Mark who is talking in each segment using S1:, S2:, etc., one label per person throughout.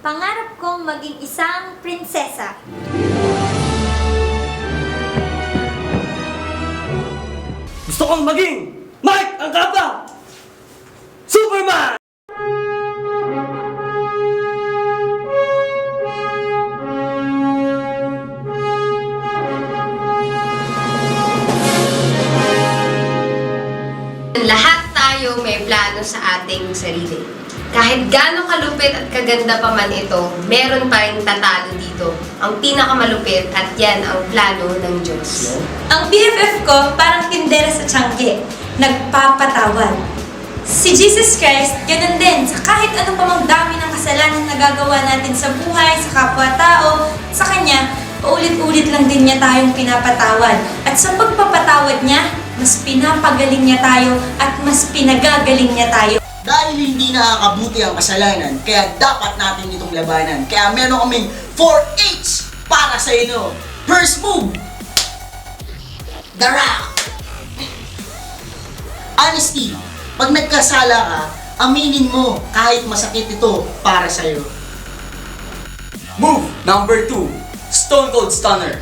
S1: Pangarap kong maging isang prinsesa.
S2: Gusto kong maging Mike ang Kapa! Superman!
S3: Lahat tayo may plano sa ating sarili. Kahit gaano kalupit at kaganda pa man ito, meron pa rin tatalo dito. Ang pinakamalupit at yan ang plano ng Diyos.
S1: Ang BFF ko parang tindera sa tiyangge, nagpapatawad. Si Jesus Christ, ganun din. Sa kahit anong pamagdami ng kasalanan na nagagawa natin sa buhay, sa kapwa-tao, sa Kanya, paulit-ulit lang din niya tayong pinapatawad. At sa pagpapatawad niya, mas pinapagaling niya tayo at mas pinagagaling niya tayo.
S4: Dahil hindi nakakabuti ang kasalanan, kaya dapat natin itong labanan. Kaya meron kaming 4H para sa inyo. First move, the rock. Honesty. Pag nagkasala ka, aminin mo kahit masakit ito para sa'yo.
S2: Move number 2, Stone Cold Stunner.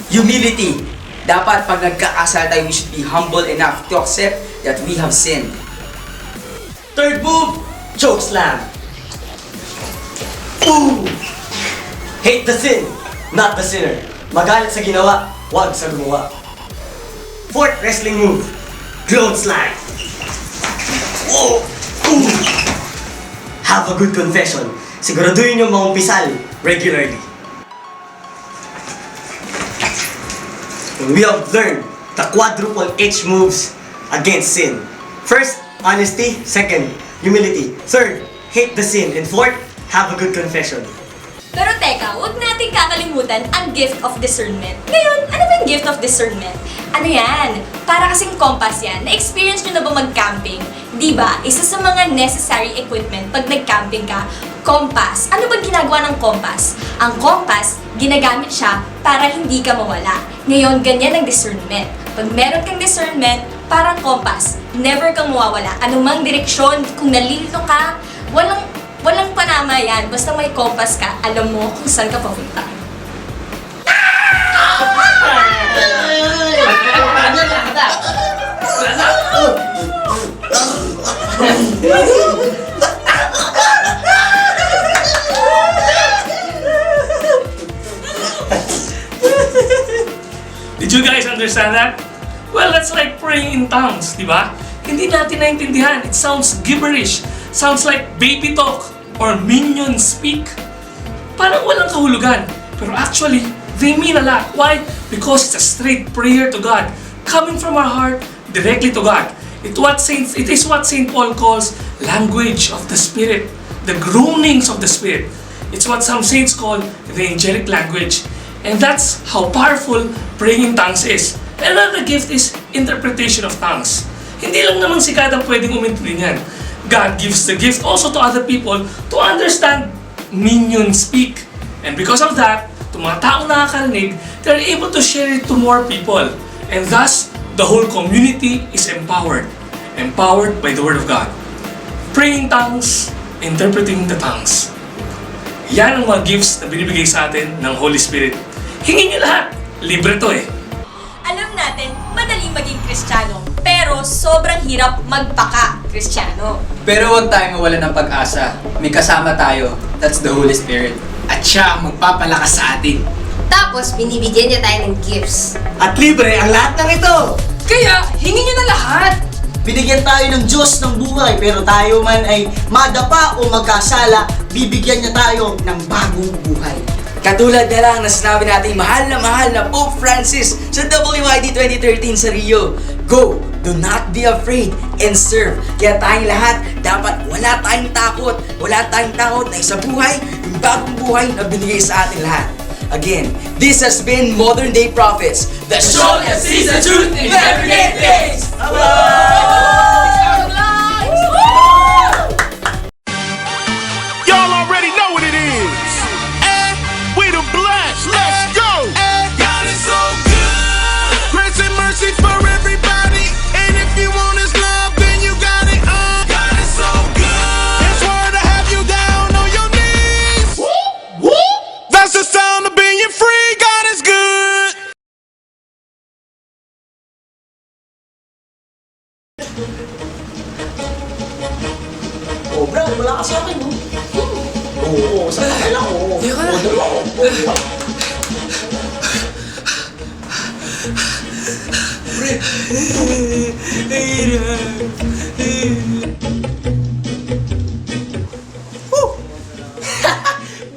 S2: Humility. Dapat pag nagkakasala tayo, we should be humble enough to accept that we have sinned. Third move, Choke Slam. Ooh! Hate the sin, not the sinner. Magalit sa ginawa, wag sa gumawa. Fourth wrestling move, Clothesline. Oh! Ooh! Have a good confession. Siguraduhin yung maumpisal regularly. We have learned the quadruple H moves against sin. First, honesty. Second, humility. Third, hate the sin. And fourth, have a good confession.
S1: Pero teka, huwag natin kakalimutan ang gift of discernment. Ngayon, ano ba yung gift of discernment? Ano yan? Para kasing compass yan. Na-experience nyo na ba mag-camping? Diba, isa sa mga necessary equipment pag nag-camping ka, compass. Ano ba ginagawa ng compass? Ang compass, ginagamit siya para hindi ka mawala. Ngayon, ganyan ang discernment. Pag meron kang discernment, parang compass, never kang mawawala. Anumang direksyon, kung nalilito ka, walang panama yan. Basta may compass ka, alam mo kung saan ka papunta.
S5: Did you guys understand that? Well, that's like praying in tongues, di ba? Hindi natin naintindihan. It sounds gibberish. Sounds like baby talk or minion speak. Parang walang kahulugan. Pero actually, they mean a lot. Why? Because it's a straight prayer to God. Coming from our heart, directly to God. It is what St. Paul calls language of the Spirit. The groanings of the Spirit. It's what some saints call the angelic language. And that's how powerful praying in tongues is. Another gift is interpretation of tongues. Hindi lang naman si God ang pwedeng umintindi niyan. God gives the gift also to other people to understand minion speak. And because of that, to mga taong nakakarinig, they're able to share it to more people. And thus, the whole community is empowered. Empowered by the Word of God. Praying tongues, interpreting the tongues. Yan ang mga gifts na binibigay sa atin ng Holy Spirit. Hingin niyo lahat. Libre to eh.
S1: Alam natin, madaling maging Kristiyano, pero sobrang hirap magpaka-Kristiyano.
S6: Pero huwag tayo mawala ng pag-asa. May kasama tayo. That's the Holy Spirit.
S7: At siya ang magpapalakas sa atin.
S3: Tapos, binibigyan niya tayo ng gifts.
S2: At libre ang lahat ng ito!
S6: Kaya, hingin nyo na lahat!
S4: Binigyan tayo ng Diyos ng buhay, pero tayo man ay madapa o magkasala, bibigyan niya tayo ng bagong buhay.
S2: Katulad na lang na sinabi natin mahal na Pope Francis sa WID 2013 sa Rio. Go! Do not be afraid and serve. Kaya tayong lahat, dapat wala tayong takot. Wala tayong takot na sa buhay, yung bagong buhay na binigay sa atin lahat. Again, this has been Modern Day Prophets, the show that sees the truth in everyday things.
S8: Y'all already know what it is. And we the blessed. Let's go. God is so good. Grace and mercy for everybody. And if you want His love, then you got it. God is so good.
S4: Oh, bro, wala ka sa akin, no? Oo, sa akin lang, oo. Oo.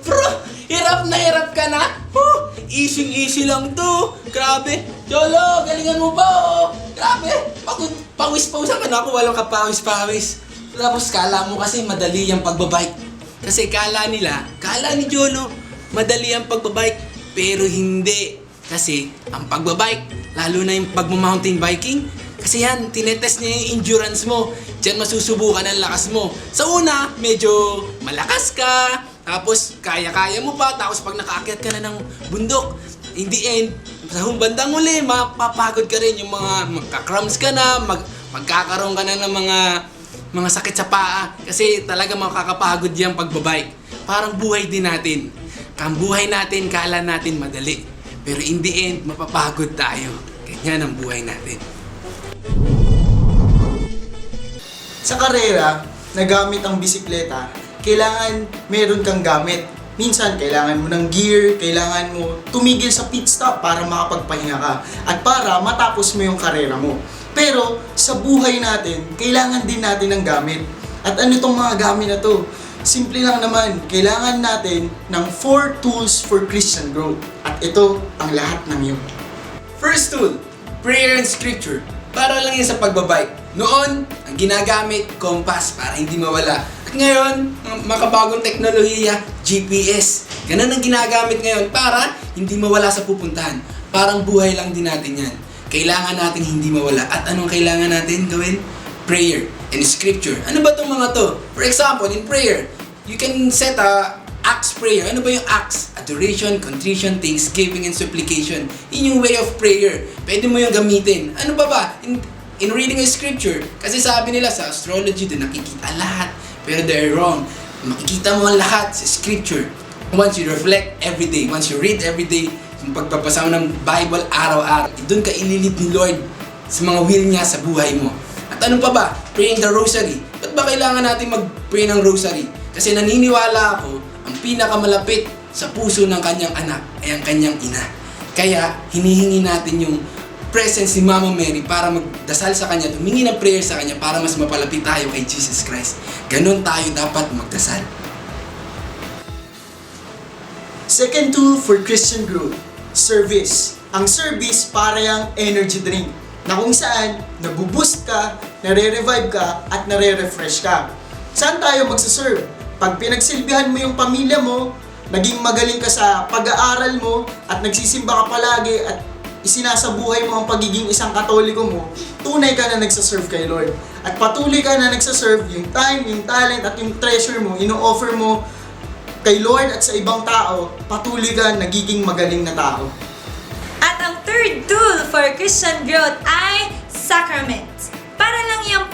S7: Bro, hirap ka na? Easy lang to. Grabe. Cholo, galingan mo ba? Oh. Grabe. Pawis-pawisan ka na ako. Walang kapawis-pawis. Tapos kala mo kasi madali yung pagbabike. Kasi kala ni Jolo, madali ang pagbabike. Pero hindi. Kasi ang pagbabike, lalo na yung pagmamountain biking, kasi yan, tinetest niya yung endurance mo. Diyan masusubukan ang lakas mo. Sa una, medyo malakas ka. Tapos, kaya-kaya mo pa. Tapos, pag nakaakyat ka na ng bundok, in the end, sa bandang uli, mapapagod ka rin. Yung mga magka-cramps ka na, magkakaroon ka na ng mga sakit sa paa. Kasi talaga makakapagod yung pagbabike. Parang buhay din natin. Ang buhay natin, kala natin madali. Pero in the end, mapapagod tayo. Ganyan ang buhay natin.
S4: Sa karera, na gamit ang bisikleta, kailangan meron kang gamit. Minsan, kailangan mo ng gear, kailangan mo tumigil sa pit stop para makapagpahinga ka at para matapos mo yung karera mo. Pero, sa buhay natin, kailangan din natin ng gamit. At ano itong mga gamit na to? Simple lang naman, kailangan natin ng 4 tools for Christian growth. At ito ang lahat ng yun.
S7: First tool, prayer and scripture. Para lang yan sa pagbabike. Noon, ang ginagamit, compass para hindi mawala. At ngayon, makabagong teknolohiya, GPS. Ganun ang ginagamit ngayon para hindi mawala sa pupuntahan. Parang buhay lang din natin yan. Kailangan natin hindi mawala. At anong kailangan natin gawin? Prayer and scripture. Ano ba itong mga to? For example, in prayer, you can set a acts prayer. Ano ba yung acts? Adoration, contrition, thanksgiving, and supplication. Yun yung way of prayer. Pwede mo yung gamitin. Ano ba? In reading a scripture, kasi sabi nila sa astrology, doon nakikita lahat. Pero they're wrong. Makikita mo ang lahat sa scripture. Once you reflect every day, once you read every day, yung pagpapasa mo ng Bible araw-araw, doon ka ililid ni Lord sa mga will niya sa buhay mo. At ano pa ba? Praying the rosary. Ba't ba kailangan natin mag-pray ng rosary? Kasi naniniwala ako, ang pinakamalapit sa puso ng kanyang anak ay ang kanyang ina. Kaya hinihingi natin yung presence ni Mama Mary para magdasal sa kanya, humingi ng prayer sa kanya para mas mapalapit tayo kay Jesus Christ. Ganon tayo dapat magdasal.
S4: Second tool for Christian growth, service. Ang service para yung energy drink na kung saan nabuboost ka, nare-revive ka, at nare-refresh ka. Saan tayo magsaserve? Pag pinagsilbihan mo yung pamilya mo, naging magaling ka sa pag-aaral mo, at nagsisimba ka palagi, at isinasabuhay mo ang pagiging isang Katoliko mo, tunay ka na nagsaserve kay Lord. At patuloy ka na nagsaserve, yung time, yung talent, at yung treasure mo, ino-offer mo kay Lord at sa ibang tao, patuloy ka nagiging magaling na tao.
S1: At ang third tool for Christian growth ay sacraments. Para lang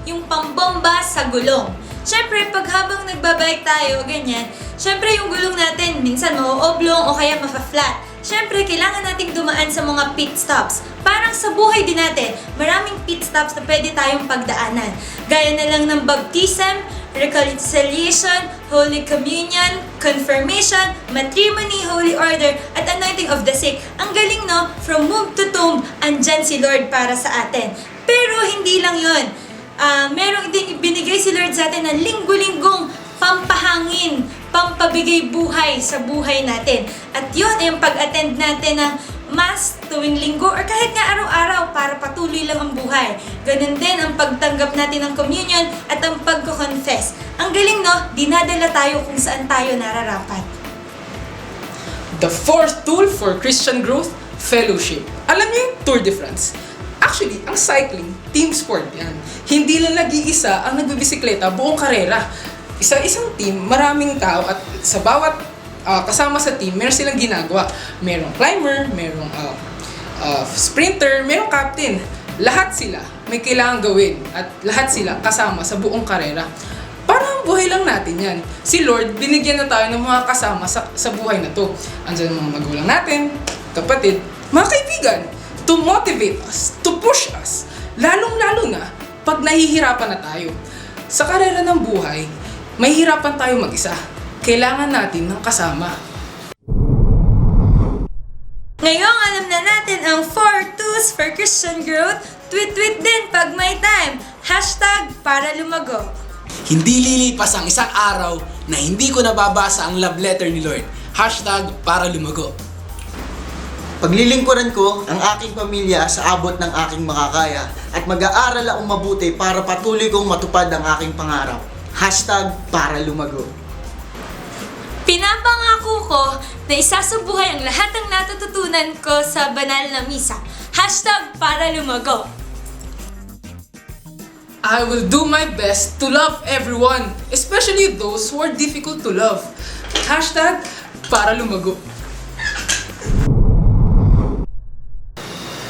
S1: yung pambomba sa gulong. Siyempre, pag habang nagbabike tayo, ganyan, siyempre yung gulong natin, minsan mauoblong o kaya mafa-flat. Siyempre, kailangan nating dumaan sa mga pit stops. Parang sa buhay din natin, maraming pit stops na pwede tayong pagdaanan. Gaya na lang ng baptism, reconciliation, Holy Communion, confirmation, matrimony, holy order, at anointing of the sick. Ang galing, no? From womb to tomb, andyan si Lord para sa atin. Pero hindi lang yun. Merong din ibinigay si Lord sa atin na linggo-linggong pampahangin, pampabigay buhay sa buhay natin. At yun ay yung pag-attend natin ng Mass tuwing linggo or kahit nga araw-araw para patuloy lang ang buhay. Ganun din ang pagtanggap natin ng communion at ang pagko-confess. Ang galing, no? Dinadala tayo kung saan tayo nararapat.
S9: The fourth tool for Christian growth, fellowship. Alam niyo yung Tour de France? Actually, ang cycling, team sport yan. Hindi lang nag-iisa ang nagbibisikleta buong karera. Isa-isang team, maraming tao at sa bawat kasama sa team, meron silang ginagawa. Merong climber, merong sprinter, merong captain. Lahat sila may kailangan gawin at lahat sila kasama sa buong karera. Parang buhay lang natin yan. Si Lord, binigyan na tayo ng mga kasama sa buhay na to. Andiyan ang mga magulang natin, kapatid, mga kaibigan, to motivate us, to push us. Lalong-lalo na pag nahihirapan na tayo. Sa karera ng buhay, may hirapan tayo mag-isa. Kailangan natin ng kasama.
S1: Ngayong alam na natin ang 4 tools for Christian growth, tweet-tweet din pag may time. #para lumago.
S7: Hindi lilipas ang isang araw na hindi ko nababasa ang love letter ni Lord. #para lumago.
S4: Paglilingkuran ko ang aking pamilya sa abot ng aking makakaya at mag-aaral akong mabuti para patuloy kong matupad ang aking pangarap. #para lumago.
S1: Pinapangako ko na isasabuhay ang lahat ng natututunan ko sa banal na misa. #para lumago.
S9: I will do my best to love everyone, especially those who are difficult to love. #para lumago.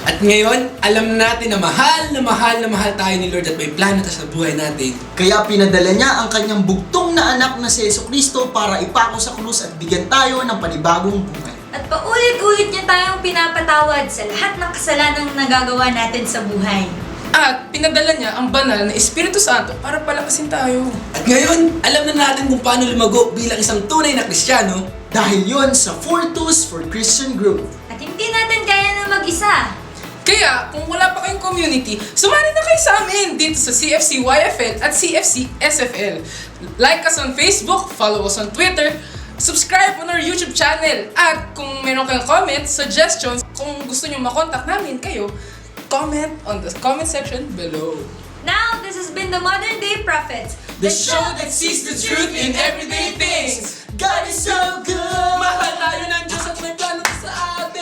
S7: At ngayon, alam natin na mahal na mahal na mahal tayo ni Lord at may plano tayo sa buhay natin.
S4: Kaya pinadala niya ang kanyang bugtong na anak na si Jesucristo para ipako sa krus at bigyan tayo ng panibagong buhay.
S1: At paulit-ulit niya tayong pinapatawad sa lahat ng kasalanang nagagawa natin sa buhay.
S9: At pinadala niya ang banal na Espiritu Santo para palakasin tayo.
S7: At ngayon, alam na natin kung paano lumago bilang isang tunay na Kristiyano.
S4: Dahil yon sa 4 tools for Christian growth.
S1: At hindi natin kaya na mag-isa.
S9: Kaya, kung wala pa kayong community, sumali na kayo sa amin dito sa CFC YFL at CFC SFL. Like us on Facebook, follow us on Twitter, subscribe on our YouTube channel, at kung meron kayong comments, suggestions, kung gusto nyo makontak namin kayo, comment on the comment section below.
S1: Now, this has been the Modern Day Prophets.
S9: The show that sees the truth in everyday things.
S4: God is so good!
S9: Mahal tayo ng Diyos at may plano sa atin.